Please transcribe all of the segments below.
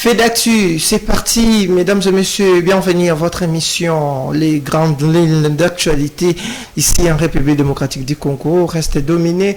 Fait d'actu, c'est parti, mesdames et messieurs, bienvenue à votre émission. Les grandes lignes d'actualité ici en République démocratique du Congo restent dominées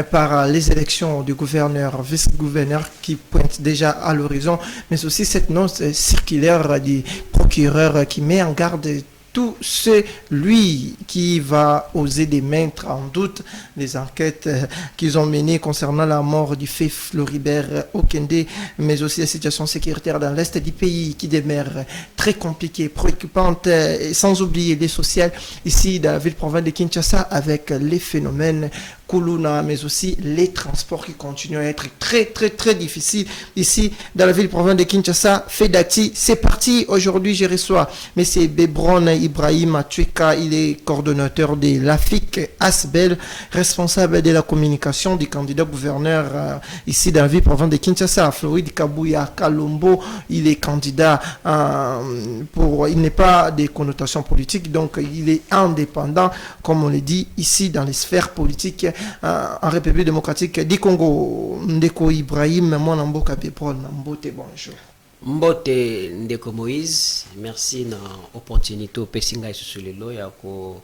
par les élections du gouverneur, vice-gouverneur qui pointent déjà à l'horizon, mais aussi cette note circulaire du procureur qui met en garde tout celui qui va oser de mettre en doute les enquêtes qu'ils ont menées concernant la mort du fait Floribert Okende, mais aussi la situation sécuritaire dans l'est du pays qui demeure très compliquée, préoccupante, et sans oublier les sociales ici dans la ville-province de Kinshasa avec les phénomènes Kuluna, mais aussi les transports qui continuent à être très difficiles ici dans la ville-province de Kinshasa. Fedati, c'est parti. Aujourd'hui, je reçois M. Bebron Ibrahim Atweka, il est coordonnateur de l'AFIC Asbel, responsable de la communication du candidat gouverneur ici dans la ville-province de Kinshasa. Floride Kabouya Kalombo, il est candidat il n'est pas des connotations politiques, donc il est indépendant, comme on le dit ici dans les sphères politiques en République démocratique du Congo. Ndeko Ibrahim, mon amboka Bebron, Mbote, bonjour. Mbote Ndeko Moïse, merci na opportunité au Pessinga sur le lo ya ko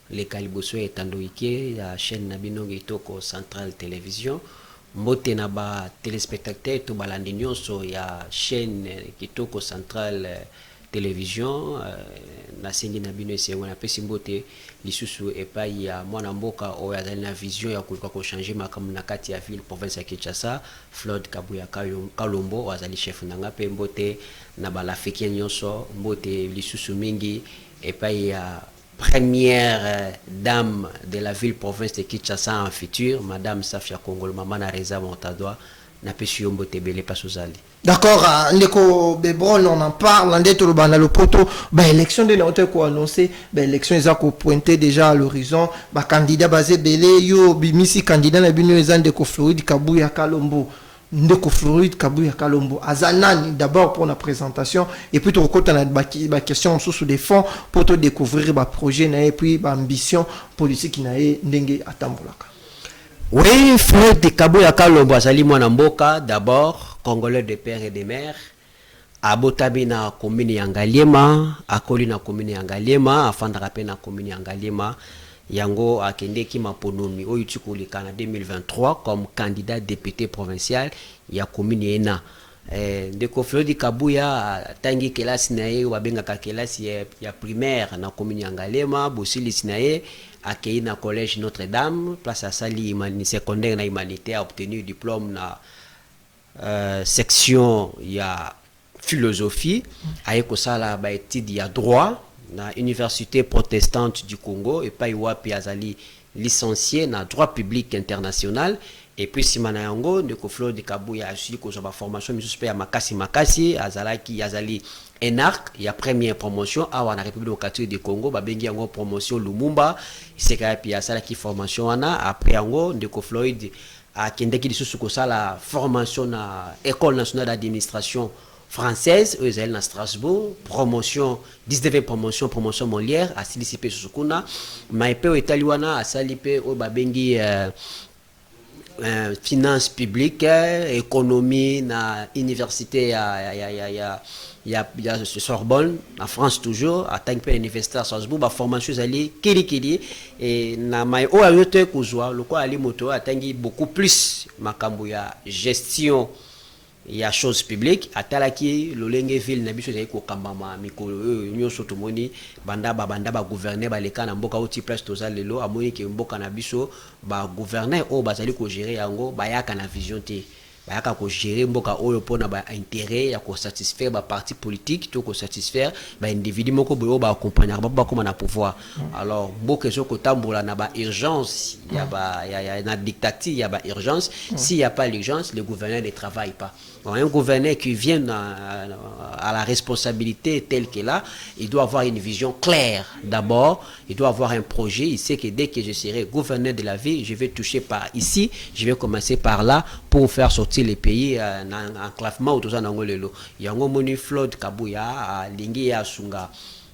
le kaliboso etandoike ya chaîne Nabino Gitoko Central Télévision. Mbote na ba téléspectateurs to balandi nyonso ya chaîne Kitoko Central Télévision na sendi Nabino esengo na pesi mbote lisusu epai ya mwana mboka oyo azali na vision ya koluka ko changer makambo na kati ya ville province ya Kinshasa. Floride Kabouya Kalombo azali chef nanga pe mbote na balafiki nyonso mbote lisusu mingi epai ya première dame de la ville province de Kinshasa en futur, madame Safia Kongolo Mama na Reza Montadwa na pesi mbote bele pasozali. D'accord, Ndeko Bebron, on en parle, on est dans le poteau, l'élection de notre quoi annoncé, l'élection ils ont pointé déjà à l'horizon, candidat basé belé, yo bimisi candidat na bino ezan de Floride Kabouya Kalombo. Ndeko Floride Kabouya Kalombo Azanani d'abord pour la présentation et puis tout côté on a la question sous des fonds pour te découvrir ba projet na et puis ba ambition politique na e ndenge atambulaka. Oui, Floride Kabouya Kalombo azali mwana mboka d'abord Congolais de père et de mère, abotabi na commune ya Ngaliema, akoli na commune ya Ngaliema, afandaka pe na commune ya Ngaliema, yango akendeki maponomi oyo tikulikana na 2023 comme candidat député provincial ya commune ena. Ndeko Floride Kabouya tangi kelasi na ye babengaka kelasi ya primaire na commune ya Ngaliema, bosilisi na ye akei na collège Notre-Dame, place à sali secondaire na humanité, a obtenu diplôme na section ya philosophie ayeko sala ba étude ya droit na université protestante du Congo et pa wapi azali licencié na droit public international et puis simana yango Ndeko Floride Kabouya asili ko ba formation misusu ya makasi azali ENARC ya première promotion awa na République démocratique du Congo babengi yango promotion Lumumba iseka pi asala ki formation wana après yango Ndeko Floride a kendeki lisusu kosala formation na école nationale d'administration française aux na Strasbourg, promotion 19e promotion Molière a silicipé susukuna maipe etaliwana a salipe o babengi finance publique, économie na université ya Sorbonne en France toujours à tant que université à Strasbourg ba formation ali kili et na mai o ayote kuzwa loko ali moto atangi beaucoup plus makambo ya gestion ya choses publiques atalaki lolenge ville na biso zai ko kambama mikolo nyonso tomoni banda ba gouverner ba leka na mboka oti place toza lelo amoni ke mboka na biso ba gouverner o bazali ko gérer yango bayaka na vision te bayaka ko gérer mboka oyo pona ba intérêt ya ko satisfaire ba parti politique to ko satisfaire ba individu moko boyo ba accompagner ba comme na pouvoir. Alors mboka zo ko tambola na ba urgence ya na dictature ya ba urgence s'il y a pas l'urgence le gouverneur ne travaille pas. Un gouverneur qui vient à la responsabilité telle qu'elle a, il doit avoir une vision claire. D'abord, il doit avoir un projet. Il sait que dès que je serai gouverneur de la ville, je vais toucher par ici, je vais commencer par là pour faire sortir les pays en enclavement ou tout ça dans le lot. Yango moni Floride Kabouya, Lingi Asunga.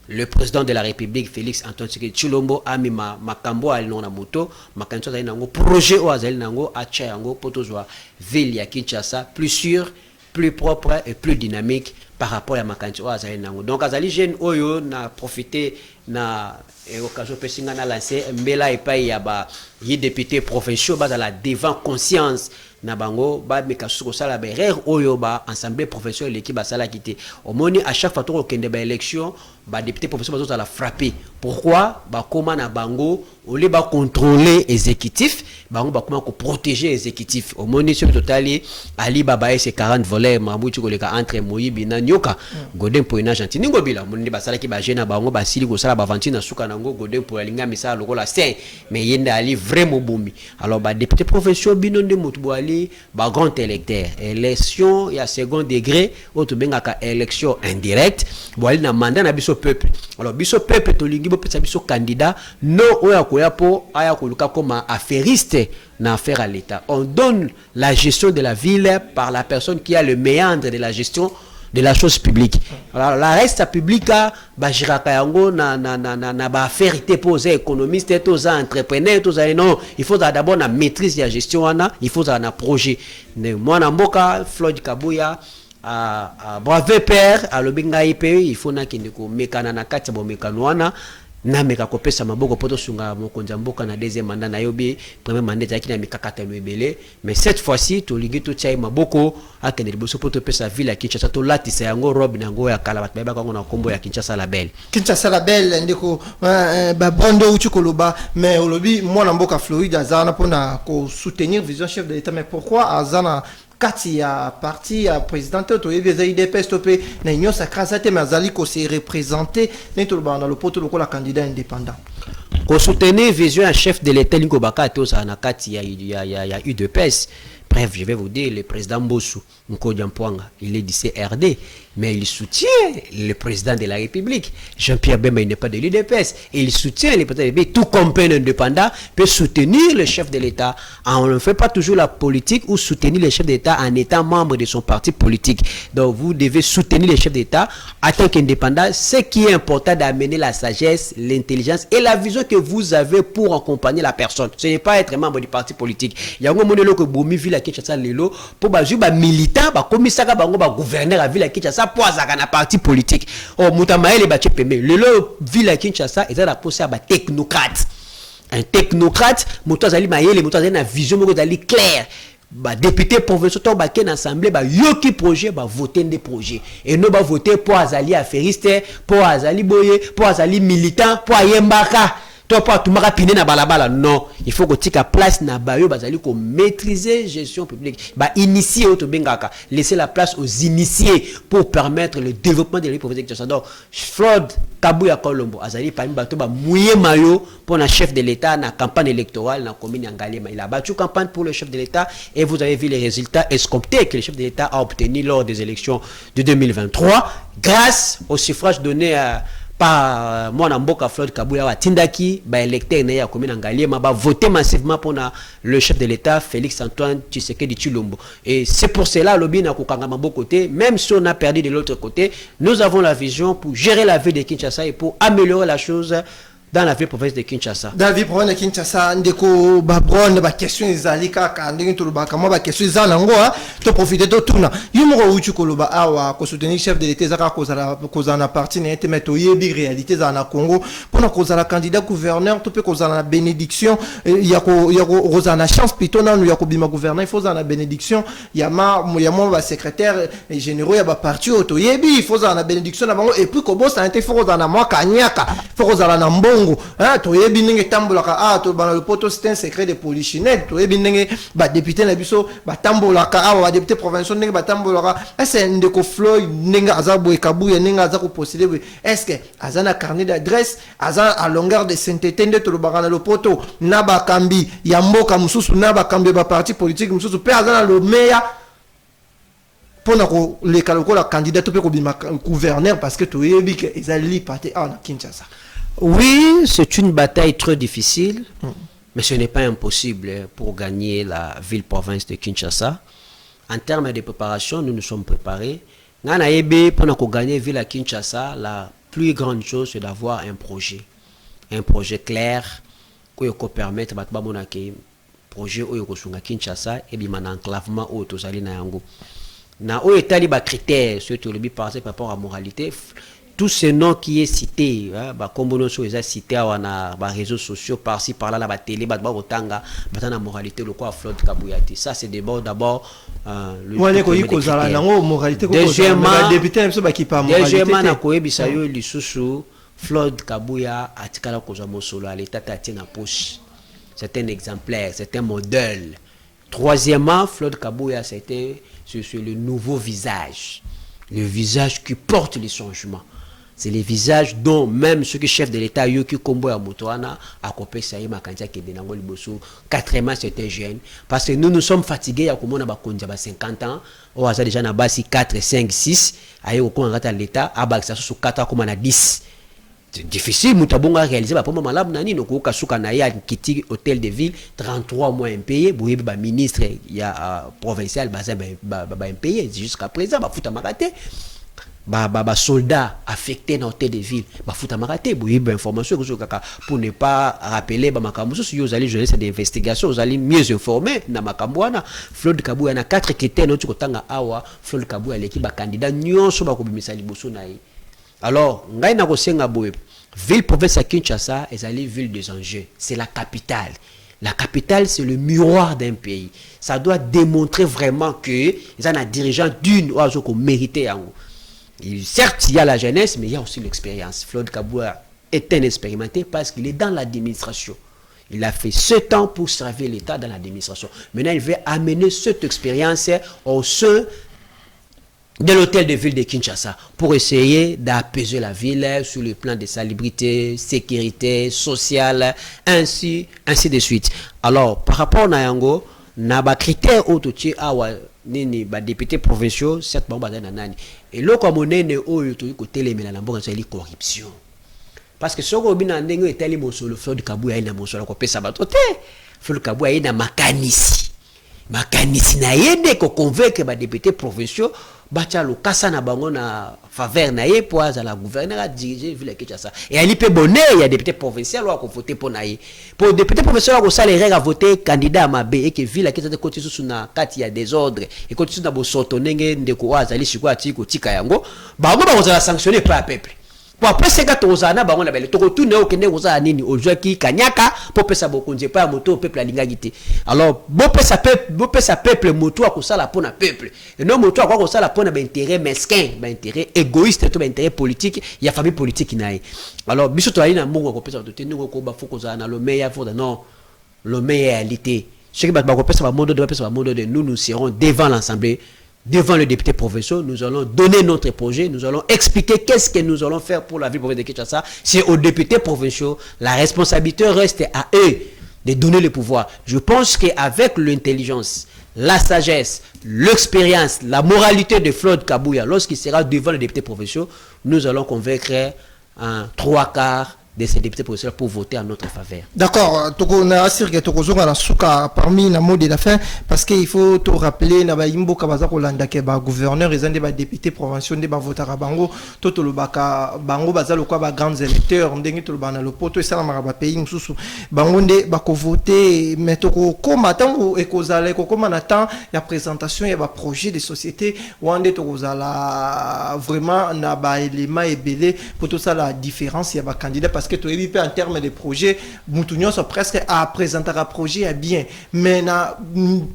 Le président de la République, Félix Antoine Tshisekedi Tshilombo, a mis makambo à l'on a moto, makambo à l'on projet au azali nango, a tcha yango, potozwa ville ya Kinshasa, plus sûr, plus propre et plus dynamique par rapport à makanti azali nango. Donc azali jeune oyo na profiter na occasion pesinga na lancer mbela epai ya ba yi député provinciaux bazala devant conscience na bango ba mekasuko sala ba erreur oyo ba assemblée provinciale l'équipe basala kité omoni à chaque fois to kende ba élection ba député provinciaux bazo la frapper. Pourquoi ba koma na bango au lieu ba contrôler exécutif bango ba koma ko protéger exécutif omoni sur totali ali baba c'est 40 volets mabuti ko leka entre moyibi na nyoka godin po ina gentil ningo bila moni basala ki ba jena bango ba sili ko sala ba vantina suka nango godin po linga misala lokola saint mais yenda ali vraiment boumi. Alors ba député provinciaux bino de mutubo ali ba grand électeur élection ya second degré auto bengaka élection indirecte bo ali na mandat na biso peuple. Alors biso peuple to lingi bo pesa biso candidat no oya koya po aya koluka comme affairiste na affaire à l'état. On donne la gestion de la ville par la personne qui a le méandre de la gestion de la chose publique. Alors la reste publique ba jiraka yango na ba affaire été posé économiste et aux entrepreneurs tous non, il faut d'abord la maîtrise de la gestion wana, il faut un projet. Moi na mboka Floyd Kabuya a brave père a lobinga IP il faut na kindiko mekana na kati bo mekano wana na meka kopesa maboko poto sunga mokonza mboka na deuxième mandat na yobi premier mandat yakina mikakata lebele. Mais cette fois-ci to ligi to chai maboko akende liboso poto pesa ville ya Kinshasa to latisa yango robe nango ya kala bat beba kango na kombo ya Kinshasa la belle. Kinshasa la belle ndiko ba bondo uchi koloba mais olobi mwana mboka Floride azana pona ko soutenir vision chef de l'état. Mais pourquoi azana kati ya parti ya présidente to yebeza IDPS topé na union sacrasate mazali ko se représenter n'etoloba dans le poto lokola candidat indépendant ko soutenir vision ya chef de l'état lingo bakato sa na kati ya UDPS. Bref, je vais vous dire, le président Bossou Nkodjampoanga, il est du CRD, mais il soutient le président de la République. Jean-Pierre Bemba, il n'est pas de l'UDPS. Et il soutient le président de la République. Tout compagnon indépendant peut soutenir le chef de l'État. On ne fait pas toujours la politique ou soutenir le chef de l'État en étant membre de son parti politique. Donc, vous devez soutenir le chef d'État en tant qu'indépendant. Ce qui est important d'amener la sagesse, l'intelligence et la vision que vous avez pour accompagner la personne. Ce n'est pas être membre du parti politique. Il y a un moment où Boumi vit la Kinshasa lelo pour ba juba militant ba komisaka bango ba gouverneur à ville Kinshasa pour azaka na parti politique. Oh mutamaele ba chepembe lelo ville Kinshasa eza la posa ba technocrate. Un technocrate moto azali mayele moto azali na vision moko azali claire. Ba député provincial to ba ken assemblée ba yoki projet ba voter des projets et non ba voter pour azali affairiste pour azali boye pour azali militant pour ayembaka. Non, il faut que tu aies place na bayo bazali ko maîtriser gestion publique ba initier auto bengaka laisser la place aux initiés pour permettre le développement de la province de Kinshasa. Donc Floyd Kabuya Kolombo azali parmi bato ba mouiller maillot pour la chef de l'état na campagne électorale na commune Ngalema. Il a battu campagne pour le chef de l'état et vous avez vu les résultats escomptés que le chef de l'état a obtenu lors des élections de 2023 grâce au suffrage donné par moi Mboka Floyd Kabuya wa tindaki ba électeur na ya commune Ngalema ba voter massivement pour le chef de l'état Félix Antoine Tshisekedi Tshilombo. Et c'est pour cela lobby na kokanga mambo côté même si on a perdu de l'autre côté, nous avons la vision pour gérer la vie de Kinshasa et pour améliorer la chose dans la ville province de Kinshasa. Dans la ville province de Kinshasa, ndeko babron ba question izalika ka ndenge to ba kama ba question izanango to profiter to tuna. Yumro uchu koloba awa ko soutenir chef de l'état zaka ko na parti na ete meto yebi réalité za na Congo pour na ko za candidat gouverneur to pe ko za na bénédiction ya ko na chance plutôt na ya ko bima gouverneur il faut za na bénédiction ya ba secrétaire généraux ya ba parti to yebi il faut za na bénédiction na bango et puis ko bossa ete faut za na moi kanyaka faut za na mbongo to yebi ndenge tambolaka to bana le poto c'est un secret de polichinelle to yebi ndenge ba député na biso ba tambolaka ba député provincial ndenge ba tambolaka est-ce ndeko Floyd ndenge azabo Kabuya ndenge azako posséder est-ce que azana carnet d'adresse azana à longueur de sainteté ndeko to bana le poto na ba kambi ya mboka mususu na ba kambi ba parti politique mususu pe azana le meilleur pour les la candidat to pe ko bima gouverneur parce que to yebi que ezali parti na Kinshasa. Oui, c'est une bataille très difficile, mais ce n'est pas impossible pour gagner la ville-province de Kinshasa. En termes de préparation, nous nous sommes préparés. Pour gagner la ville à Kinshasa, la plus grande chose, c'est d'avoir un projet clair qui peut permettre de projet à Kinshasa et bien enclavement au Tozali na yango. na o etali ba critères surtout le bi par rapport à moralité. Tous ces noms qui est cité, bah comme on a cité na ba réseaux sociaux par-ci par-là, la télé, ba otanga, ba na moralité le quoi Floyd Kabouyati. Ça c'est d'abord deuxièmement na koyebisa yo lisusu Floyd Kabouya atikala koza mosolo à l'état tati na poche. C'est un exemplaire, c'est un modèle. Troisièmement, Floyd Kabouya c'était sur le nouveau visage. Le visage qui porte les changements. C'est les visages dont même ceux qui chefs de l'État, qui combo à Moutouana, à Kopé Saï, Makantia, qui est dans le Bosso, 4 mois, c'était jeune. Parce que nous sommes fatigués, à comment on a 50 ans, on a déjà 4, 5, 6, à l'État, à Baksa, sur 4 ans, comme on a 10. C'est difficile, Moutabonga réaliser, pour moi, malade, nani, no koka suka na ya kiti hôtel de ville, 33 mois impayé, bouyé, ministre, il y a provincial, impayé, jusqu'à présent, fouta maraté. Soldats affectés dans l'hôtel de ville, fouta maraté, bouyé, information, pour ne pas rappeler, makamousso, si vous allez jouer cette investigation, vous allez mieux informer, na makambouana, Floyd Kabouya, na 4 critères, notre kotanga awa, Floyd Kabouya, l'équipe, candidat, nyonso, bakobimisa liboso na yi. Alors, ngai na kosenga boye, ville province à Kinshasa, est allée ville des enjeux. C'est la capitale. La capitale, c'est le miroir d'un pays. Ça doit démontrer vraiment que il y a un dirigeant d'une oiseau qu'on méritait. Certes, il y a la jeunesse, mais il y a aussi l'expérience. Floyd Kabouya est un expérimenté parce qu'il est dans l'administration. Il a fait 7 ans pour servir l'État dans l'administration. Maintenant, il veut amener cette expérience au sein de l'hôtel de ville de Kinshasa pour essayer d'apaiser la ville sur le plan de salubrité, sécurité, sociale, ainsi de suite. Alors, par rapport à Yango, na ba critères autoti awa nini ba députés provinciaux, cette bomba nani. Et là comme monene o yoto ko telemela na mbonga c'est corruption. Parce que soko bina ndengo etali mosolo Floyd Kabouya ina mosolo ko pesa batote. Floyd Kabouya ina makanisi. Makanisi na yende ko convaincre ba députés provinciaux bacha lo kasa na bango na faveur na ye pour la gouverneur a diriger ville Kinshasa. Et ali pe bonné, il y a député provincial qui voter pour na ye. Pour député provincial ko sala règle à voter candidat Mabé et que ville Kinshasa continue sous na kati ya désordre et continue na bo soto ndenge ndeko azali sikwa tiko tika yango, bango ba kozala sanctionner par peuple. Pour après 50 ans, bango na belle to retourner au kende koza nini au jeu qui kanyaka pour pesa bokonje pa moto peuple alingagité. Alors bo pesa peuple moto ko sala pona peuple. Et non moto ko sala pona ba intérêt mesquin, ba intérêt égoïste to ba intérêt politique, il y a famille politique naï. Alors biso to ali na mbongo ko pesa to tenu ko ba foko za na le meilleur for non le meilleur réalité. Ce qui ba ko pesa ba mondo de nous serons devant l'assemblée. Devant le député provincial, nous allons donner notre projet, nous allons expliquer qu'est-ce que nous allons faire pour la ville provinciale de Kinshasa. C'est aux députés provinciaux, la responsabilité reste à eux de donner le pouvoir. Je pense qu'avec l'intelligence, la sagesse, l'expérience, la moralité de Floyd Kabouya, lorsqu'il sera devant les députés provinciaux, nous allons convaincre un 3/4 de ces députés provinciaux pour voter en notre faveur. D'accord, toko na asirke toko zonga na suka parmi na mot de la fin parce qu'il faut te rappeler na ba imbo kabaza ko landa ke ba gouverneur ezande ba députés provinciaux nde ba votera bango toto lo baka bango bazalo kwa ba grands électeurs ndenge to bana lo poto esala maraba pays mususu bango nde ba ko voter mais toko koma tango ekozala ko koma na temps ya présentation ya ba projet de société wande toko zala vraiment na ba élément ebele pour tout ça la différence ya ba candidat parce que tu es en termes de projet, Moutounion sont presque à présenter un projet à bien. Mais na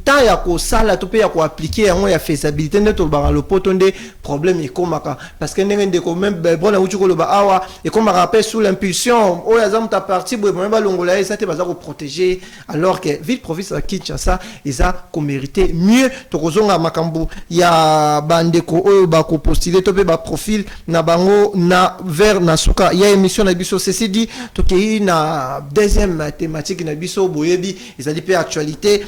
tant ya ko sala to pe ya ko appliquer en ya faisabilité ne to ba le potonde problème est comme parce que n'engende ko même bon na uchu ko lo ba awa et comme rappel sous l'impulsion o ya zam ta parti bo même ba longola ça te ba ko protéger alors que ville province à Kinshasa isa ko mériter mieux to ko zonga makambu ya bandeko o ba ko postuler to pe ba profil na bango na vers na suka ya émission na biso ceci dit toki na deuxième thématique na biso boyebi ezali pe actualité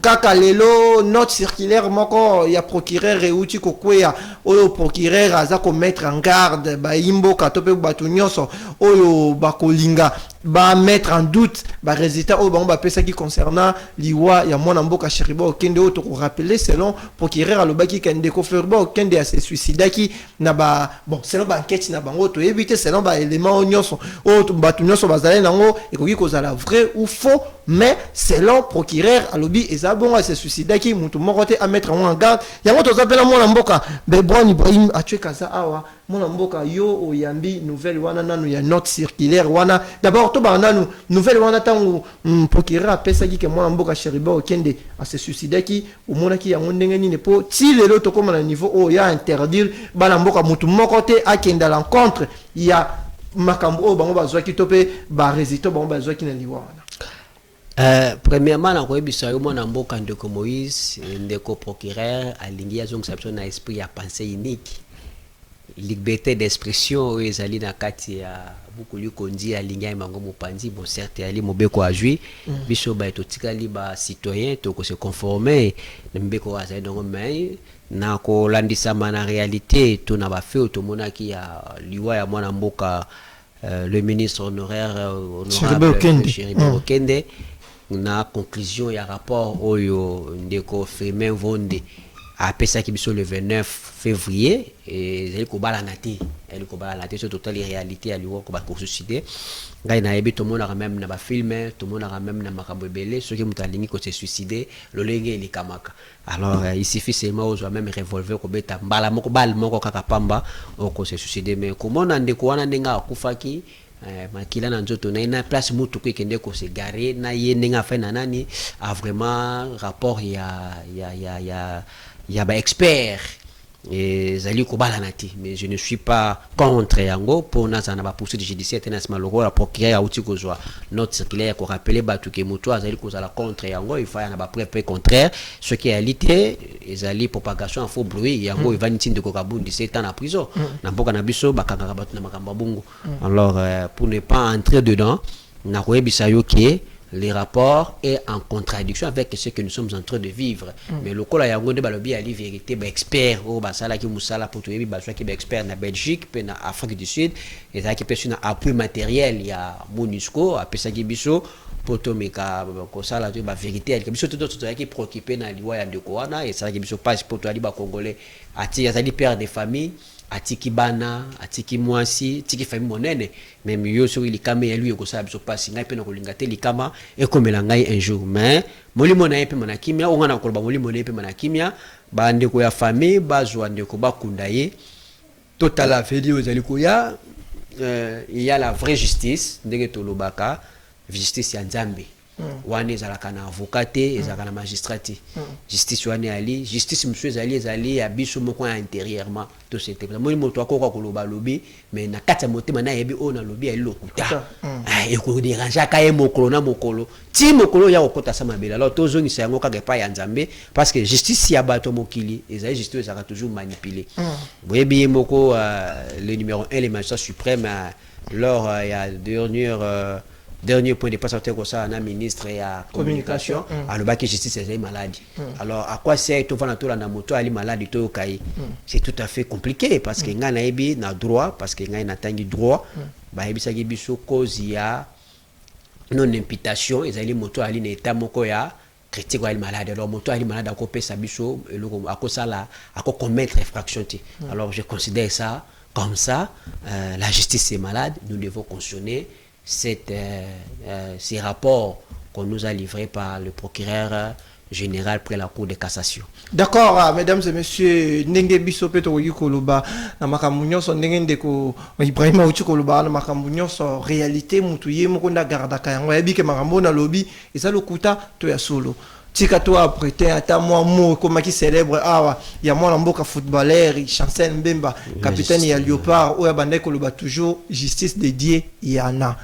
kaka lelo note circulaire moko ya procureur euti kokwea oyo procureur aza ko mettre en garde ba imbo ka to pe batu nyonso oyo bakolinga ba mettre en doute ba résultat au ba pesa qui concernant liwa ya mwana mboka Cheriba Okende auto ko rappeler selon procureur alobaki kende ko Cheriba Okende a se suicidaki na ba bon selon ba enquête na bango to éviter selon ba élément nyonso auto batu nyonso bazali nango ekoki kozala vrai ou faux mais selon procureur alobi eza bon a se suicidaki mutu moko te a mettre en garde yango to zapela mwana mboka Bebron Ibrahim a tué kaza awa mwana mboka yo oyambi nouvelle wana nanu ya note circulaire wana d'abord to ba nanu nouvelle wana tango procureur apesaki ke mwana mboka Cheriba Okende a se suicidaki omonaki yango ndenge nini po ti lelo to koma na niveau o ya interdire bana mboka mutu moko te akenda l'encontre ya makambo o bango bazwaki to pe ba résultat bango bazwaki na liwa wana. Premièrement, na koyebisa yo mwana mboka ndeko Moïse ndeko procureur alingi azongisa na esprit ya pensée unique liberté d'expression ezali na kati ya bukulu kondi alingi mango mopanzi bon certes ali mobeko ajui biso ba totikali ba citoyen to ko se conformer mbeko azali donc mais na ko landisa na réalité to na ba fait to monaki ya liwa ya mwana mboka le ministre honoraire honorable Cheriba Okende na conclusion ya rapport oyo ndeko Firmin Vonde a pesaki biso le 29 février et elle ko bala nati sur total réalité à liwa ko ba suicider ngai na yebi to mona même na ba film to mona même na makambo belé ceux qui mutalingi ko se suicider lo lenge li kamaka alors il suffit seulement aux même revolver ko beta mbala moko bal moko kaka pamba ko se suicider mais ko mona ndeko wana ndenga akufaki makila na nzoto na ina place mutu ko kende ko se garer na ye ndenga fa na nani a vraiment rapport ya ba expert et zali ko bala nati mais je ne suis pas contre yango pour na zana ba poursuite judiciaire tenas maloko la procureur auti ko joa note circulaire ko rappeler batu ke mutu azali ko zala contre yango il faut na ba preuve contraire ce qui est réalité ezali propagation en faux bruit yango il va nitinde ko kabundi 7 ans en prison na mboka na biso bakanga batu na makamba bungu alors pour ne pas entrer dedans na ko ebisa yo ki les rapports est en contradiction avec ce que nous sommes en train de vivre. Mais le cas yango de balobi ali vérité ba expert o ba sala ki musala pour toyebi ba ki ba expert na Belgique pe na Afrique du Sud et ça qui peut sur appui matériel ya MONUSCO a pesa ki biso potomeka ko sala to ba vérité ali biso tout autre qui préoccupé na liwa ya ndeko wana et ça ki biso passe pour to ali ba congolais ati ya zali père de famille atiki bana atiki mwasi tiki famille monene même yo sur likama ya lui ko sa biso pasi ngai pe na kolinga te likama e komela ngai un jour mais molimo na yepe mana kimia o ngana ko ba molimo na yepe mana kimia ba ndeko ya famille bazwa ndeko bakunda ye total la video ezali ko ya il y a la vraie justice ndenge to lobaka justice ya Nzambe wane ezalaka na avocat te ezalaka na magistrat justice wane ali justice monsieur ezali ya biso moko intérieurement to c'était moi moto akoka koloba lobi mais na kati ya motema na yebi o na lobi ya lokuta e ko déranger ka ye mokolo na mokolo ti mokolo ya kokota sa mabela alors tozongisa yango kaka pa ya Nzambe parce que justice ya bato mokili ezali justice ezalaka toujours manipulé boyebi moko le numéro 1 les magistrats suprêmes lors il y a dernier point de passation comme ça na ministre ya communication alors que justice est malade alors à quoi sert to vana to la moto ali malade to kai c'est tout à fait compliqué parce que nga na ebi na droit parce que nga na tangi droit ba ebisa ki biso cause ya non imputation ezali moto ali na état moko ya critique ali malade alors moto ali malade ako pesa biso eloko ako sala ako commettre infraction ti alors je considère ça comme ça la justice est malade nous devons cautionner ces rapports qu'on nous a livrés par le procureur général près la Cour de cassation. D'accord, mesdames et messieurs, ndenge biso peto koloba na makambo nyonso ndenge ndeko Ibrahim auti koloba na makambo nyonso réalité mutu ye moko nda gardaka yango yebi ke makambo na lobi eza lokuta to ya solo. Tika to aprete ata moi mot comme qui célèbre awa ya mwana mboka footballeur Chancel Mbemba capitaine ya Léopard o ya bandai koloba toujours justice dédiée yana.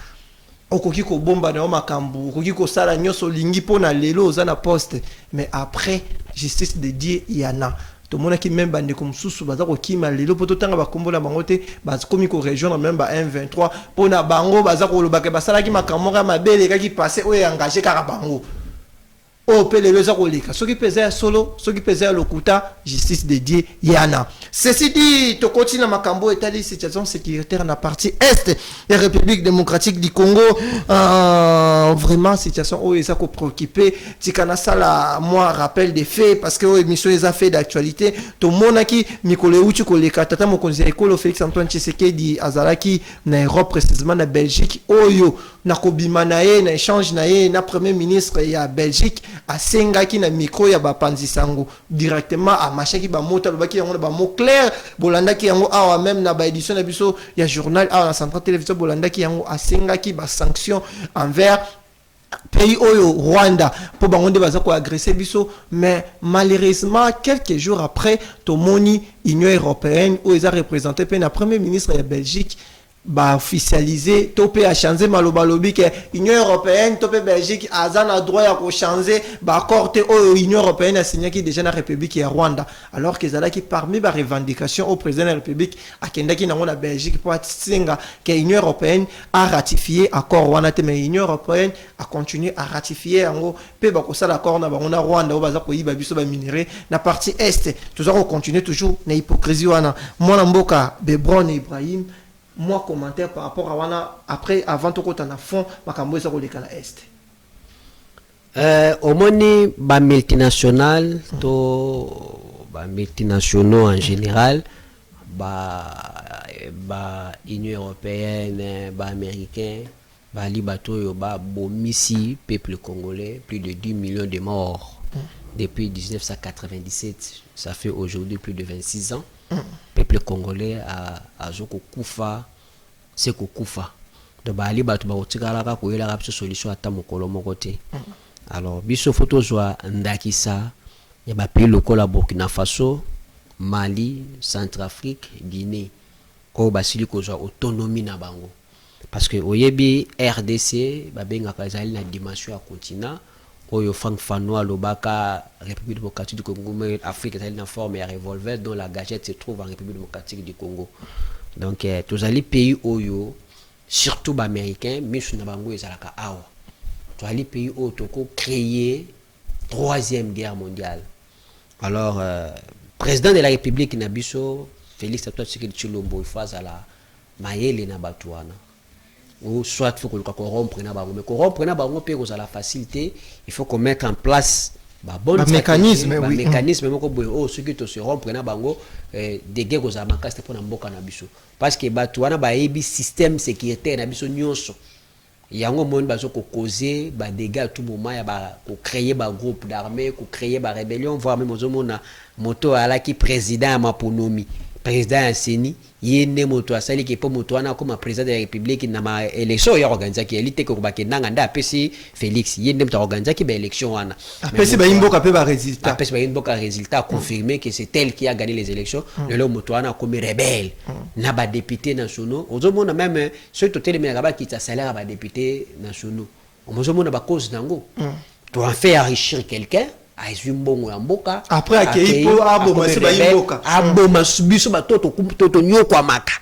Okoki ko bomba na makambu okoki ko sala nyoso lingi pona lelo za na poste mais après justice dédiée yana to mona ki même bande comme susu baza ko kima lelo poto tanga ba kombola bango te ba komi ko région même ba 123 pona bango baza ko lobaka basala ki makambo ka mabele ka ki passer o engagé kaka bango o pele beza koleka soki peza solo soki peza lokuta justice dédiée yana. Ceci dit, to continue makambo etali situation sécuritaire na partie est de République démocratique du Congo. Vraiment situation où ils ont préoccupé tikana sala moi rappel des faits parce que émission les a fait d'actualité to monaki mikole uchi koleka tata mokonzi ekolo Félix Antoine Tshisekedi azalaki na Europe précisément na Belgique oyo na kobima na ye na échange na ye na premier ministre ya Belgique asengaki na micro ya bapanzi sango directement a machaki ba mota lobaki yango ba mot clair bolandaki yango awa même na ba édition na biso ya journal awa na centrale télévision bolandaki yango asengaki ba sanction envers pays oyo Rwanda pour bangonde baza ko agresser biso. Mais malheureusement quelques jours après tomoni Union européenne où ils a représenté pe na premier ministre ya Belgique ba officialiser topé a changer maloba lobi que Union européenne topé Belgique azana droit ya ko changer ba accord au Union européenne a signé qui déjà na République ya Rwanda alors que zala qui parmi ba revendication au président de la République akenda ki na la Belgique pour atsinga que Union européenne a ratifié accord wana te mais Union européenne a continué à ratifier en pe ba ko sala accord na ba na Rwanda baza ko yiba biso ba minerai na partie est toujours continuer toujours na hypocrisie wana mwana mboka Bebron Ibrahim. Moi commentaire par rapport à wana après avant tout côté na fond makambo ça koleka na est au moni ba multinational to ba multinationaux en général ba Union européenne ba américain ba libato yo ba bomisi peuple congolais plus de 10 millions de morts depuis 1997 ça fait aujourd'hui plus de 26 ans. Peuple congolais a zoko kufa c'est ko kufa de bali batu ba otikala ka ko yela ka solution ata mokolo moko te. Alors biso photo zwa ndakisa ya ba pays lokola Burkina Faso, Mali, Centrafrique, Guinée ko basili ko zwa autonomie na bango parce que oyebi RDC ba benga ka zali na dimension ya continent oyo Frank Fanois Lobaka République démocratique du Congo mais Afrique est en forme et revolver dont la gâchette se trouve en République démocratique du Congo. Donc tous les pays oyo surtout ba américains mais sur na bango ezalaka awa tous les pays oyo toko créer troisième guerre mondiale. Alors président de la République na biso Félix Antoine Tshisekedi Tshilombo face à la mayele na batuana ou soit il faut qu'on corrompre na bango mais corrompre na bango pe la facilité il faut qu'on mette en place ba bonne mécanisme oui mécanisme moko boy oh ceux qui to se rompre na bango de guerre za makasta pour na mboka na biso parce que batuana ba ebi système sécuritaire na biso nyonso yango monde bazo ko causer ba dégâts à tout moment ya ba ko créer ba groupe d'armée ko créer ba rébellion voire même ozomona moto ala ki président Maponomi président Seni yene moto asali ke po moto wana comme président de la République na ma élection ya organiser ki elite ko ba ke nanga nda apesi Félix yene moto organiser ki ba élection wana apesi ba imboka pe ba résultat apesi ba imboka résultat confirmé que c'est elle qui a gagné les élections le moto wana comme rebelle na ba député nationaux ozomona même ceux totel me ba ki ta salaire ba député nationaux ozomona ba cause nango tu en fait enrichir quelqu'un après accueillir pour aboma se ba imboka aboma biso ba toto nyokwa maka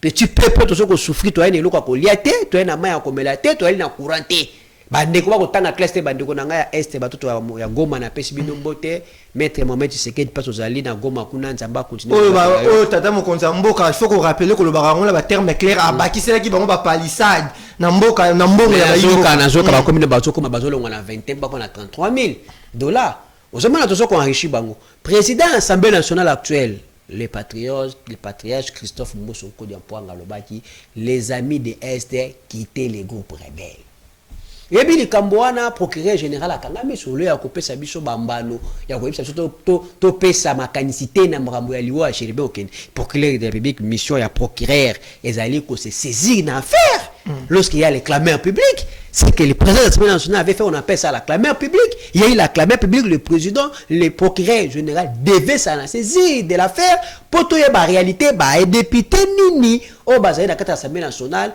petit peuple to soko souffrir to ene eloko ko liate to ena maya ko melate to ena courant te bandeko ba ko tanga classe te bandeko na nga ya est ba toto ya Goma na pesi bino mbote maître Mohamed Tshisekedi paso zali na Goma kuna nzamba continuer oh tata mokonza mboka il faut qu'on rappeler que le barango la terme clair abakisela ki bango ba palissade na mboka na mbongo ya bayoka na zoka ba commune ba zoko bazolonga na 20 ba na $33,000 aux hommes là qu'on enrichit bango président de l'Assemblée nationale actuelle les patriotes Christophe Mosoko Diampoanga Lobaki les amis de Est quitter les groupes rebelles et puis le Cambouana procureur général akangami sur le akopesa biso bambano ya koyebisa to pesa makanicité na mrambo ya liwa cheribe oken procureur de la République mission ya procureur ezali ko se saisir dans affaire lorsqu'il y a les clameurs publics c'est que le président de l'Assemblée nationale avait fait, on appelle ça la clameur publique. Il y a eu la clameur publique, le président, le procureur général devait s'en saisir de l'affaire pour tout y la réalité, et député nini, au bazali dans l'Assemblée nationale,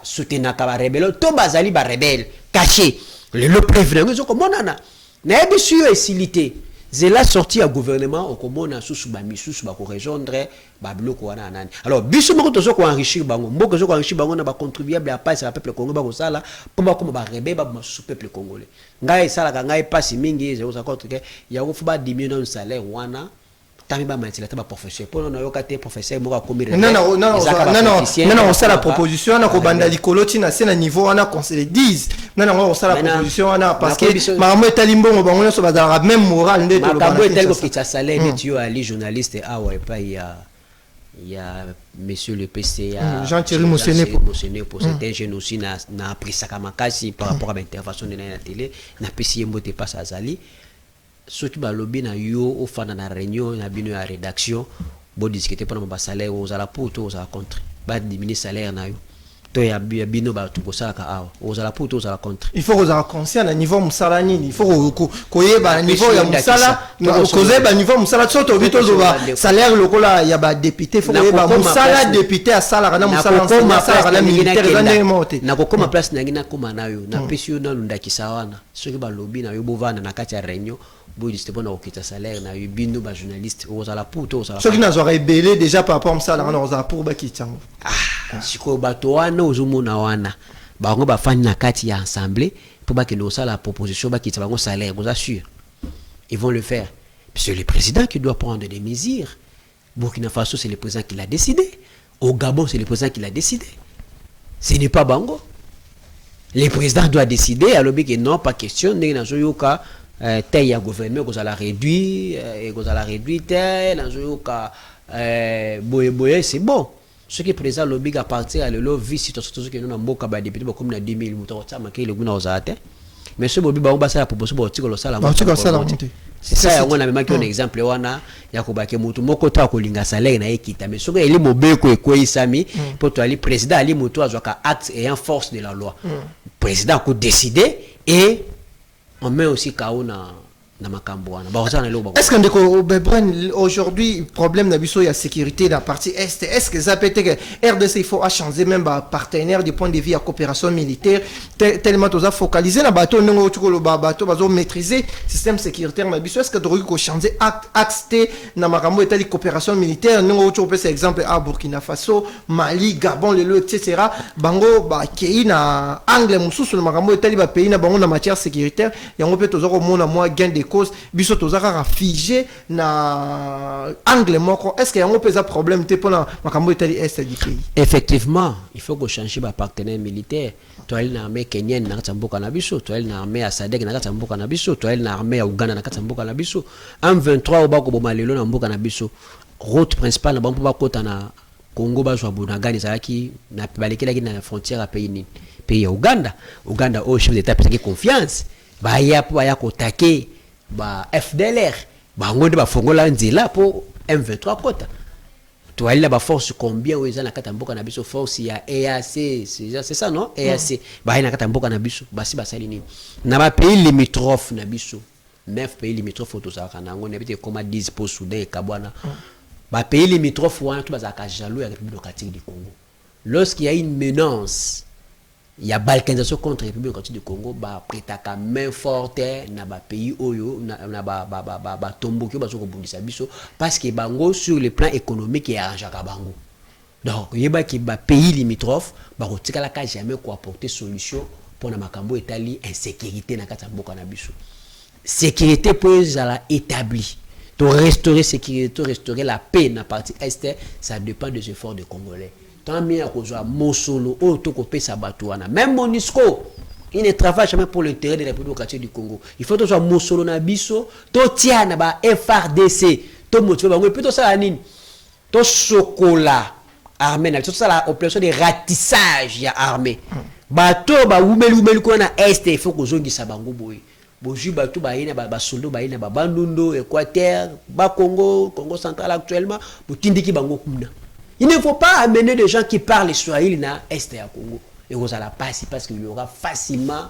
soutenir la rébellion, tout bazali rebelle, caché. Le président, nous comme on a. N'a pas su facilité. c'est la sortie à gouvernement au komona susu ba misusu ba ko rejoindre ba biloko wana nani. Alors biso moko tozo ko enrichir bango moko zo ko enrichir bango na ba contribuable à passe à peuple congolais ba ko sala po ba ko ba rebe ba masusu peuple congolais ngai sala ka ngai passe mingi je ko contre que ya ko ba diminuer salaire wana tami ba matila ba professeur pour na yoka te professeur moko ko mire non ça la proposition na ko banda likoloti na sena niveau wana conseil 10 non ça la proposition wana parce que mamo etalimbo bango so bazala même moral nde to lo ba tel ko kita salaire de tu ali journaliste awa et pas il y a monsieur le PCA Jean-Thierry Moussené pour certains jeunes aussi na appris ça kamakasi par rapport à l'intervention de la télé na PCA mbote pas ça zali ceux qui lobby na yo au fin na réunion na bino à rédaction bo discuter pendant ba salaire aux ala pour aux ala contre ba diminuer salaire na yo to ya bino ba to ça ka aux ala pour aux ala contre il faut aux ala conscient na niveau musala nini il faut ko yeba niveau ya musala koze ba niveau musala soto vito zo ba salaire lokola ya ba député faut yeba musala député à salaire na musala na militaire na mote na ko koma place na ngina koma na yo na pesio na lunda kisawana ceux qui ba lobby na yo bovana na kati ya réunion bon c'était bon au kita salaire na bino ba journaliste aux ala pour aux ala ceux qui n'ont rebellé déjà par rapport à ça na aux ala pour ba kitango siko bato wana ozomona wana bango ba fani na kati ya assemblée pour ba que nous ça la proposition ba kita bango salaire vous assure ils vont le faire c'est le président qui doit prendre des mesures. Burkina Faso c'est le président qui l'a décidé, au Gabon c'est le président qui l'a décidé, ce n'est pas Bango. Le président doit décider alors que non pas question dans yoka tel ya gouvernement qu'on la réduire et qu'on la réduire tel dans yoka boye c'est bon. Ce qui est présent l'oblige à partir à le vice situation que nous avons beaucoup de députés comme na 2000 moutons ça marqué le gouvernement aux athées mais ce bobi ba on basa la proposition pour tirer le salaire c'est ça on a même un exemple wana ya ko bake mutu moko to akolinga salaire na ekita mais soki eli mobeko ekoisami pour to ali président ali mutu azwaka acte et en force de la loi président ko décider et on met aussi kaona na makambo wana ba ozana lo ba est-ce que ndeko bebren aujourd'hui problème na biso ya sécurité dans partie est-ce que ça peut être que RDC il faut changer même ba partenaire du point de vue à coopération militaire tellement tous a focaliser na bateau ndongo tuko lo bateau bazo maîtriser système sécuritaire na biso est-ce que droit ko changer axe na makambo etali coopération militaire ndongo tuko pesa exemple à Burkina Faso Mali Gabon le etc bango ba kei na angle mususu na makambo etali ba pays na bango na matière sécuritaire yango peut tozo ko mona moi gain de cause biso tozaka figé na angle moko est-ce que yango pesa problème te pona makambo etali est du pays. Effectivement il faut que changer ba partenaire militaire to ali na armée kenyenne na katamboka na biso to ali na armée ya SADC na katamboka na biso to ali na armée ya Uganda na katamboka na biso M23 obako boma lelo na mboka na biso route principale na bampo bakota na Congo bazwa Bunagana zaki na balekela na frontière à pays ya Uganda au chef d'état peut confiance ba ya ko taquer ba FDLR ba ngonde ba fongola nzela pour M23 kota to ali la ba force combien oza na katamboka na biso force ya EAC c'est ça non EAC ba ina katamboka na biso basi basali nini na ba pays limitrophes na biso 9 pays limitrophes to za kana ngone bite comme 10 pour Soudan et Kabwana ba pays limitrophes wana to bazaka jaloux ya République démocratique du Congo lorsqu'il y a une menace il y a balkanisation contre la République démocratique du Congo ba pretaka main forte na ba pays oyo na ba tomboki ba soko bundisa biso parce que bango sur le plan économique et arrangeaka bango donc yeba ki ba pays limitrophes ba kotikala ka jamais ko apporter solution pour na makambo etali insécurité na kata mboka na biso sécurité pour la établi to restaurer sécurité to restaurer la paix na partie est ça dépend des efforts des Congolais. Tant mieux à cause de Mosolo, Otokopé Sabatuana. Même Monisco, il ne travaille jamais pour l'intérêt de la République démocratique du Congo. Il faut que ce soit Mosolo Nabiso, Totiana, FRDC, Tomotivo, mais plutôt ça, Anine, to Sokola, armée, tout ça, la opération de ratissage, il y a armée. Bato, Oumel, Kona, Est, il faut que Zongi Sabango boy. Boju Bato, Baïna, Basolo, Baïna, Bandundo, Équateur, Congo, Congo central actuellement, Boutindiki Bango Kumna. Il ne faut pas amener des gens qui parlent Swahili dans l'Est du Congo. Et vous allez passer parce qu'il y aura facilement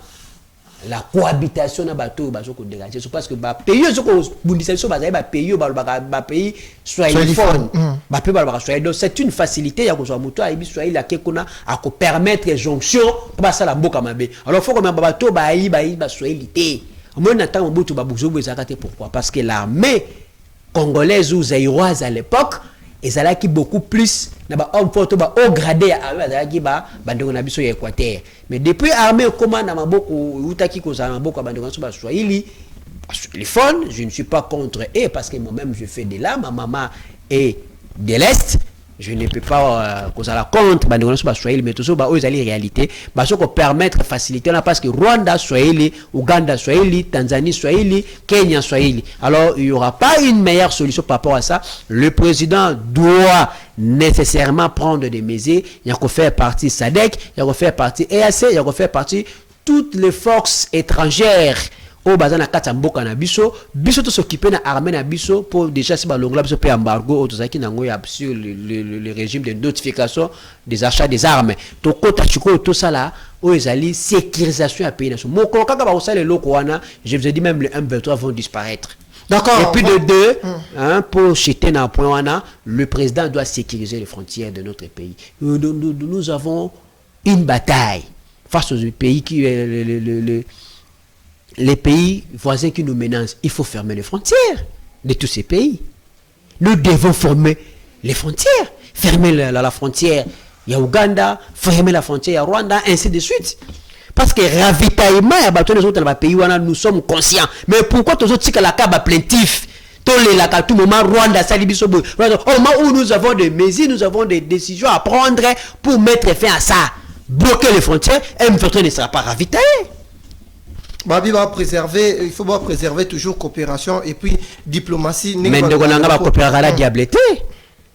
la cohabitation dans le bateau. Parce que les pays swahiliphone. Donc c'est une facilité. Il y a des Swahili qui permettre les jonctions. Alors il faut que les bateaux soient Swahili. Moi, Nathan Mobutu Babuzobo Zakate, pourquoi? Parce que l'armée congolaise ou zaïroise à l'époque, ils allaient qui beaucoup plus, homme fort, haut gradé à eux, qui ba, bandon na biso Équateur. Mais depuis l'armée commande à Maboko, ou Taki Koza Maboko, bandon na Swahili, les fun, je ne suis pas contre eux, parce que moi-même je fais de là, ma maman est de l'Est. Je ne peux pas causer la contre, mais tout ça, ils allaient réalité, parce qu'on permettre faciliter parce que Rwanda Swahili, Ouganda Swahili, Tanzanie Swahili, Kenya Swahili. Alors il n'y aura pas une meilleure solution par rapport à ça. Le président doit nécessairement prendre des mesures. Il y a qu'à faire partie SADC, il y a qu'à faire partie EAC, il y a qu'à faire partie toutes les forces étrangères. Au bazar na kata mboka na biso to s'occuper na armée na biso pour déjà si ba longla biso pe embargo au tozaki na ngoya sur le régime de notification des achats des armes to kota chiko to sala o ezali sécurisation à pays nation moko kaka ba osala loko wana je vous ai dit même les M23 vont disparaître. D'accord. Et puis de deux, pour jeter dans un point wana, le président doit sécuriser les frontières de notre pays. Nous avons une bataille face aux pays qui les pays voisins qui nous menacent. Il faut fermer les frontières de tous ces pays. Nous devons fermer les frontières. Fermer la frontière, il y a Ouganda, fermer la frontière, il y a Rwanda, ainsi de suite. Parce que ravitaillement, il y a des autres pays où nous sommes conscients. Mais pourquoi tous les autres la caba plaintif? À tout moment, Rwanda, Salibiso, au moment où nous avons des mesures, nous avons des décisions à prendre pour mettre fin à ça. Bloquer les frontières, M23 ne sera pas ravitaillé. Babi va préserver, il faut préserver toujours coopération et puis diplomatie. Mais nous avons coopérer à la diableté.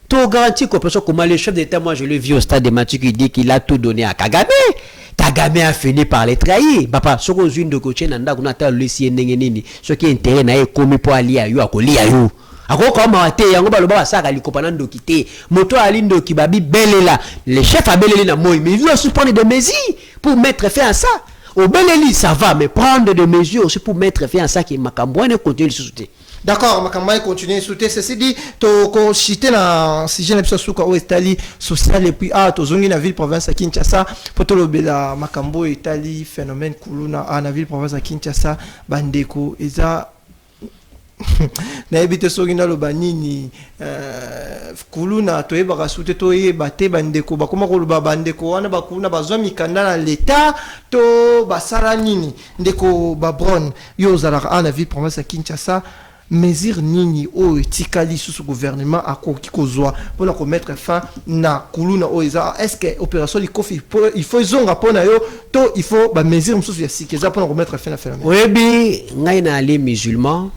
Tout garantit coopération. Comment le chef d'État, moi je l'ai vu au stade de Mathieu qui dit qu'il a tout donné à Kagame. Kagame a fini par les trahir. Papa, ce qu'on a de coacher, nanda qu'on a le CNNNini, ce qui est intérêt n'a commis pour aller à you, à coller à you. Ako comme ate yango ba loba saka likopanando kité moto alindo kibabi belela le chef a beleli na moi mais il doit se prendre des mesures pour mettre fin à ça. Au Beleli, ça va, mais prendre des mesures aussi pour mettre fin à ça qui est Makambouane continue de soutenir. D'accord, Makambouane continue de soutenir. Ceci dit, tu as cité dans si j'ai l'impression que Italie social et puis tu as la ville province à Kinshasa pour te le la Makambo Italie phénomène Kuluna à la ville province à Kinshasa Bandeko et ça. Na ebite soki na loba nini kuluna toyebaka sute toyeba te bandeko bakoma koloba bandeko wana bakuluna bazwa mikanda na leta to basala nini ndeko babron yo ozalaka na ville province ya Kinshasa mesure nini o etikali sous gouvernement akoki kozwa mpona komettre fin na kuluna o eza est-ce que opération likofi il faut zonga mpona yo to il faut ba mesure mosusu ya sika eza mpona komettre fin na phénomène oyebi ngai na ali musulman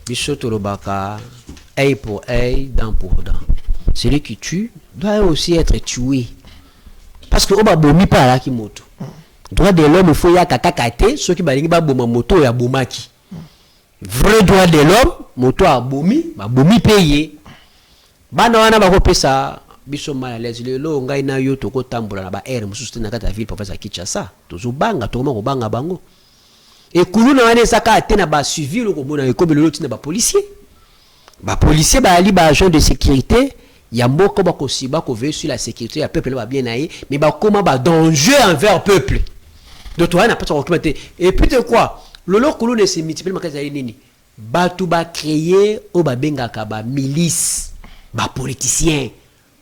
Bishoto Robaka, œil pour œil, dent pour dent. Celui qui tue doit aussi être tué. Parce que Oba Bomi pas là qui moto. Droit de l'homme, il faut y a kakakate, ceux qui balingi ba boma moto ya bomaki. Vrai droit de l'homme, moto a bomi, ba bomi payé. Bana wana ba kopesa biso mal à l'aise le lo ngai na yo to ko tambola na ba air mususu na kata ville professeur Kinshasa. Tozo banga to ko banga bango. Et Koulouna wane saka atena ba suivi le komona ekobe le tina ba policier. Ba policier ba ali ba agent de sécurité, ya mboko ba ko siba ko veiller sur la sécurité ya peuple ba bien naï, mais ba comment ba danger envers peuple. Donc toi n'a pas de documenté. Et puis de quoi? Lolo Koulouna se multiplie makaza nini? Ba tout ba créer o ba benga ka ba milice, ba politicien,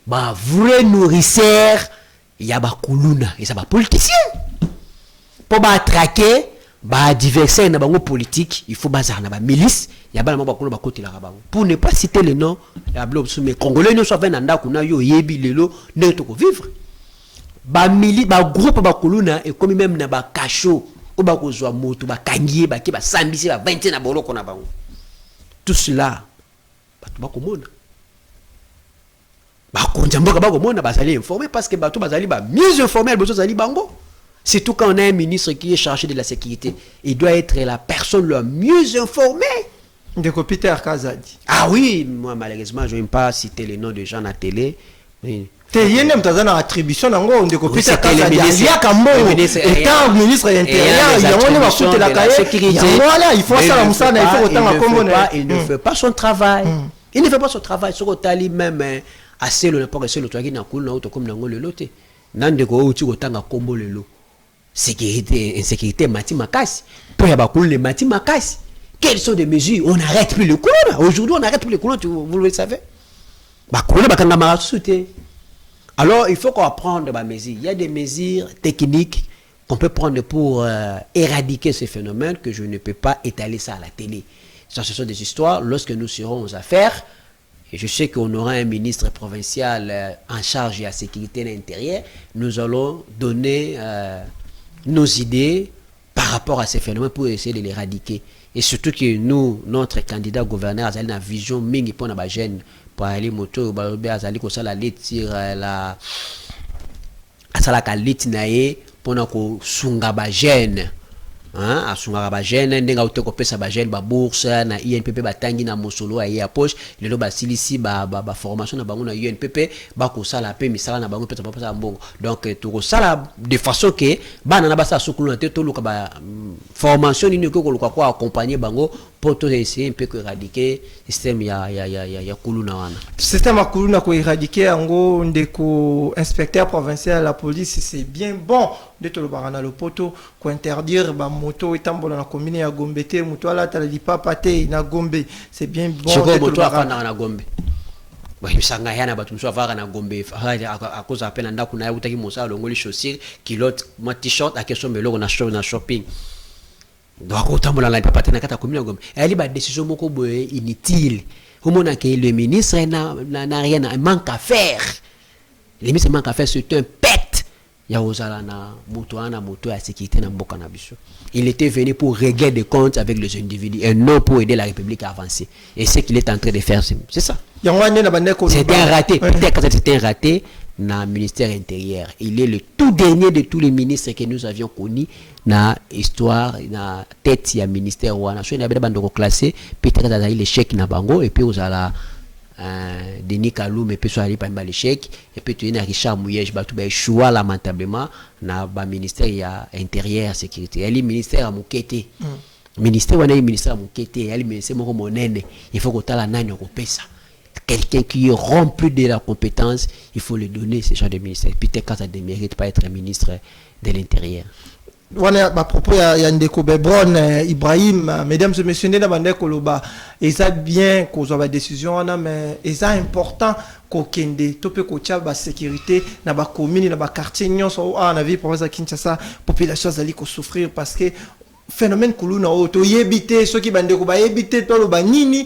ba vrai nourrisseur, ya ba Koulouna, et ça ba politicien. Pour ba traquer ba adversaire na bango politique, il faut bazar na ba milice, ya ba mamba ko ba côté la bango. Pour ne pas citer le nom, ya blob sous mes congolais no so va nanda kuna yo yebi lelo ne to ko vivre. Ba milice ba groupe ba Kuluna et comme même na ba cachot, o ba ko zwa moto ba kangier ba ki ba sambisi ba 20 na boloko na bango. Tout cela ba to ba ko mona. Ba konja mboka ba ko mona ba sali informer parce que ba to ba sali ba mieux informer ba to sali bango. Surtout quand on a un ministre qui est chargé de la sécurité, il doit être la personne la mieux informée. De Peter Kazadi. Ah oui, moi malheureusement, je n'aime pas citer les noms de gens à la télé. Mais... Il y a une attribution de Peter Kazadi. Il y a un étant ministre de l'Intérieur, il faut ça. Il ne fait pas son travail. Il ne fait pas son travail. Sur le même assez le n'importe quel autre qui n'a coulé comme dans le loté. Nande ko uti ko tanga kombo lelo. sécurité, insécurité, mati makasi. Pour y avoir les mati makasi. Quelles sont les mesures? On n'arrête plus les colons. Aujourd'hui, on n'arrête plus les colons, vous le savez. Alors, il faut qu'on prenne des mesures. Il y a des mesures techniques qu'on peut prendre pour éradiquer ces phénomènes que je ne peux pas étaler ça à la télé. Ça, ce sont des histoires. Lorsque nous serons aux affaires, et je sais qu'on aura un ministre provincial en charge de la sécurité intérieure, nous allons donner nos idées par rapport à ces phénomènes pour essayer de l'éradiquer. Et surtout que nous, notre candidat gouverneur, a une vision mingi pour la jeune pour aller moto, azali ko sala litir la asala ka litinaye pour na ko sunga ba jeune. Hein, asunga ba jeune ndenga uté ko pesa ba jeune ba bourse na INPP batangi na mosolo aye ya poche lelo ba silisi ba formation na bango na UNPP ba ko sala pe misala na bango pesa pesa mbongo. Donc to ko sala de façon que bana na ba sa sukulu na te to luka ba formation ni ko luka ko accompagner bango pour tout essayer un peu éradiquer système ya kuluna wana. Système ya kuluna ko éradiquer ngo ndeko inspecteur provincial de la police, c'est bien bon de to le barana le poto ko interdire ba moto etambola na commune ya Gombe te moto ala tala di papa te na Gombe, c'est bien bon de to le barana na Gombe. Bah misanga yana batu mso avaka na Gombe à cause appel nda kuna ya utaki mosa longoli chaussure kilote ma t-shirt a question meloko na shopping. Donc autambola la papa te na kata commune ya Gombe. Elle ba décision moko boye inutile. Homona que le ministre n'a rien à manque à faire. Le ministre manque à faire c'est un pet. Ya ozala na moto ya sécurité na mboka na biso. Il était venu pour régler des comptes avec les individus et non pour aider la République à avancer. Et c'est qu'il est en train de faire, c'est ça. C'était un raté. Peut-être que c'était un raté dans le ministère intérieur. Il est le tout dernier de tous les ministres que nous avions connus dans l'histoire, dans la tête du ministère. On a classé, peut-être qu'il y a l'échec dans Bango et puis on a Denis Kalou mais peut aller par l'échec et puis tu es Richard Mouyej bah tu vas choix lamentablement na ba ministère ya intérieur sécurité elle est ministère à Mukete ministère on a ministère à Mukete elle ministère moko monene il faut que tu la nani ko pesa quelqu'un qui est rempli de la compétence il faut lui donner ce genre de ministère peut-être quand ça ne mérite pas être ministre de l'intérieur. Wana à propos ya ndeko Bebron Ibrahim, mesdames et messieurs, na bandeko loba eza bien ko zo ba décision wana mais eza important ko kende to pe ko tia ba sécurité na ba commune na ba quartier nyonso na vie province Kinshasa population zali ko souffrir parce que phénomène kuluna to yebite soki bandeko ba yebite to loba nini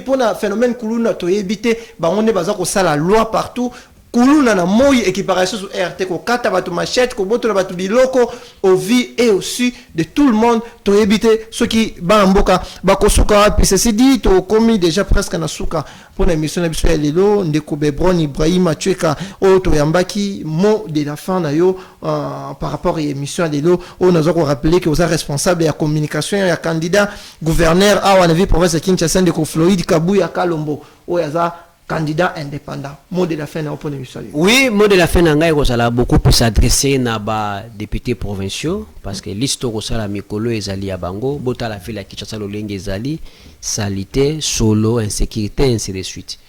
pona phénomène kuluna to yebite ba on ne baza ko sala loi partout. Kuluna na moi équiparation sur RT ko kata batu machette ko boto batu biloko au vie et aussi de tout le monde to éviter ceux qui ba mboka ba ko suka puis ceci dit to commis déjà presque na suka pour l'émission na biso ya lelo ndeko Bebron Ibrahim atueka o to yambaki mot de la fin na yo par rapport à l'émission ya lelo on a ko rappeler que vous êtes responsable ya communication ya candidat gouverneur a wana vie province Kinshasa ndeko Floyd Kabuya Kalombo o yaza candidat indépendant. Mot de la fin na opone misali. Oui, mot de la fin na ngai ko sala beaucoup pour s'adresser na ba députés provinciaux parce que liste ko sala mikolo ezali ya bango bota la ville ya Kinshasa lolenge ezali salité solo insécurité ainsi de suite.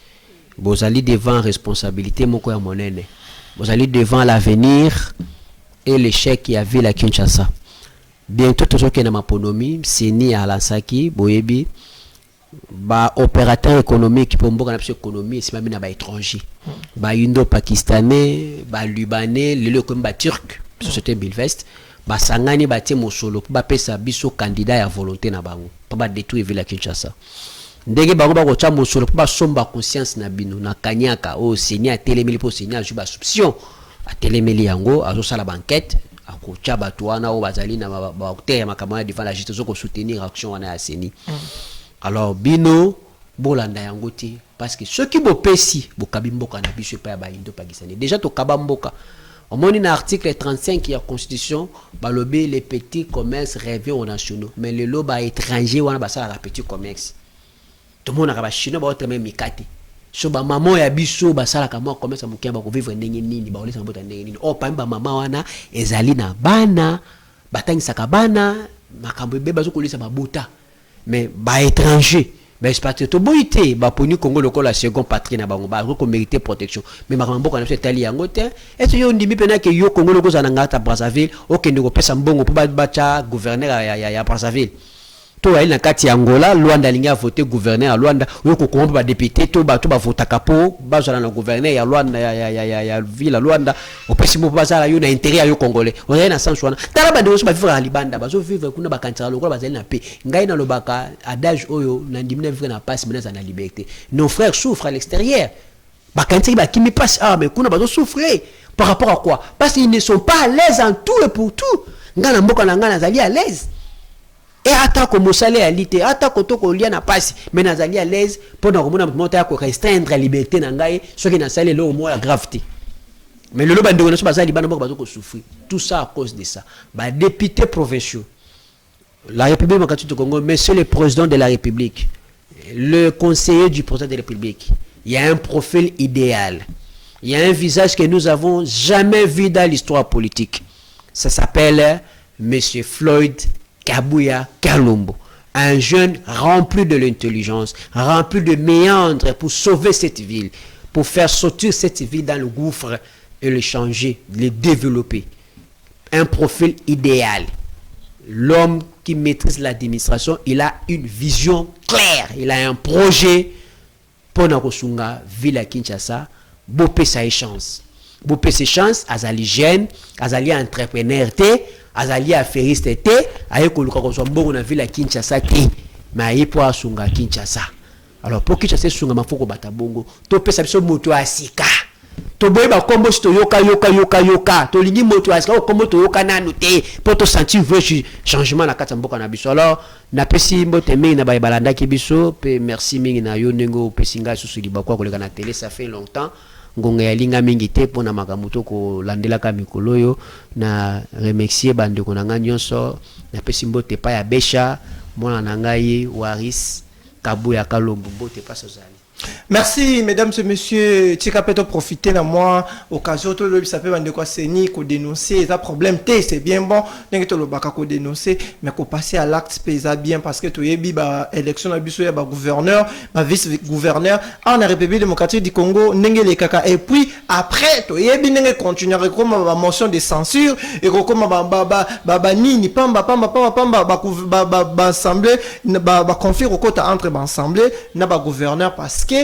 Bozali devant responsabilité moko ya monene. Bozali devant l'avenir et l'échec ya ville ya Kinshasa. Bientôt tout ce qui est na maponomi seni à Lansaki boyebi ba opérateur économique pour mboka na biso économie c'est même na ba étranger ba indo pakistanais ba libanais lelo comme ba turc société Bilvest ba sangani ba tie mosolo ba pesa biso candidat ya volonté na bango pa ba détruire ville ya Kinshasa ndenge bango ba ko tia mosolo pa somba conscience na bino na kanyaka o seigneur telemeli po seigneur juba soupçon a telemeli yango azo sala banquette ako tia bato wana o bazali na ba terre makamana devant la justice ko soutenir action wana ya seni. Alors bino bolanda yango te parce que ceux qui bo pesi bo kabimboka na biso pa ba indo pakistanais déjà to kabamboka au moins na article 35 ya constitution balobi les petits commerces rêvés aux nationaux mais le loba étranger wana basala la petit commerce tout le monde a ba chinois ba autre même mikate so ba maman ya biso basala ka mo commerce mo kemba ko vivre ndenge nini ba olesa mbota ndenge nini o pa ba mama wana ezali na bana batangisa ka bana makambo beba zo kolisa babota mais ba étranger mais c'est pas tout boité ba poni Congo lokola second patrie na bango ba ko mériter protection mais makambo kana c'est tali yango te et yo ndimi pena ke yo Congo loko za ngata Brazzaville okende ko pesa mbongo po ba cha gouverneur ya Brazzaville to aile na kati ya Angola Luanda linga voter gouverneur ya Luanda yo ko komba ba député to ba vota kapo ba zala na gouverneur ya Luanda ya ville Luanda opesi mo ba zala yo na intérêt ya yo congolais on est na sens wana tala ba de so ba vivre à libanda ba zo vivre kuna ba kantara lokola ba zali na paix ngai na lobaka adage oyo na ndimina vivre na passe menace na liberté nos frères souffrent à l'extérieur ba kantara ba kimi passe mais kuna ba zo souffrir par rapport à quoi parce qu'ils ne sont pas à l'aise en tout et pour tout ngana mboka na ngana zali à l'aise et attaque au salaire à l'ité attaque au toko lien à passe mais nazali à l'aise pendant que mon monter à restreindre la liberté nangai ce qui n'a salé là au moins la gravité mais le bando ne sont pas liban beaucoup ko souffrir tout ça à cause de ça ba députés provinciaux la République démocratique du Congo monsieur le président de la République le conseiller du président de la République il y a un profil idéal il y a un visage que nous avons jamais vu dans l'histoire politique ça s'appelle monsieur Floyd Kabuya Kalombo, un jeune rempli de l'intelligence, rempli de méandres pour sauver cette ville, pour faire sortir cette ville dans le gouffre et le changer, le développer. Un profil idéal. L'homme qui maîtrise l'administration, il a une vision claire, il a un projet pour Nakosunga, ville à Kinshasa, bopé sa chance. Bopé ses chances, azali jeune, azali entrepreneur, azali affairiste te ayeko luka ko so mbongo na ville ya Kinshasa te mais ayepo asunga Kinshasa alors pour Kinshasa sunga mafoko bata bongo to pesa biso moto asika to boyeba kombo to yoka to lingi moto asika kombo to yoka nanu te pour to sentir vrai changement na kata mboka na biso alors na pesi mbote mingi na bayibalanda ki biso pe merci mingi na yo nengo pesinga susu libakwa koleka na télé ça fait longtemps ngonga ya linga mingi te pona makamuto ko landela ka mikolo yo na remercier bande ko nanga nyonso na pesi mbote pa ya besha mona nangai Waris Kabuya Kalombo mbote pa sozali. Merci mesdames et messieurs, tika peut profiter na moi occasion to le ça peut bande quoi seni ko dénoncer ça problème té c'est bien bon ndenge to le baka ko dénoncer mais ko passer à l'acte pesa bien parce que to yebi ba élection na biso ya ba gouverneur ba vice gouverneur en République démocratique du Congo ndenge le kaka et puis après to yebi ndenge continuer comme ba motion de censure et comme ba nini pamba ba assemblée ba conflit au côté entre ba assemblée na ba gouverneur parce que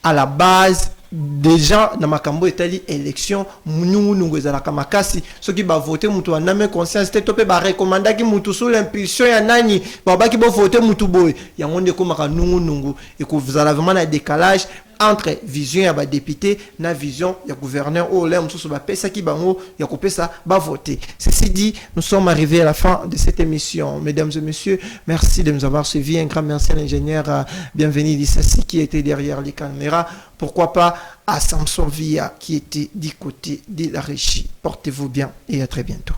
à la base déjà na makambo etali élection munungu ezala kamakasi soki ba voter mutu aname conscience te topé ba recommander ki mutu sous l'impulsion ya nani ba baki bo voter mutu boy ya ngonde ko maka nungu et que vous avez vraiment un décalage entre vision ya ba député na vision ya gouverneur au l'air musu ba pesa ki bango ya ko pesa ba voter. Ceci dit, nous sommes arrivés à la fin de cette émission. Mesdames et messieurs, merci de nous avoir suivis. Un grand merci à l'ingénieur Bienvenu Dissassi qui était derrière les caméras. Pourquoi pas à Samson Villa qui était du côté de la régie. Portez-vous bien et à très bientôt.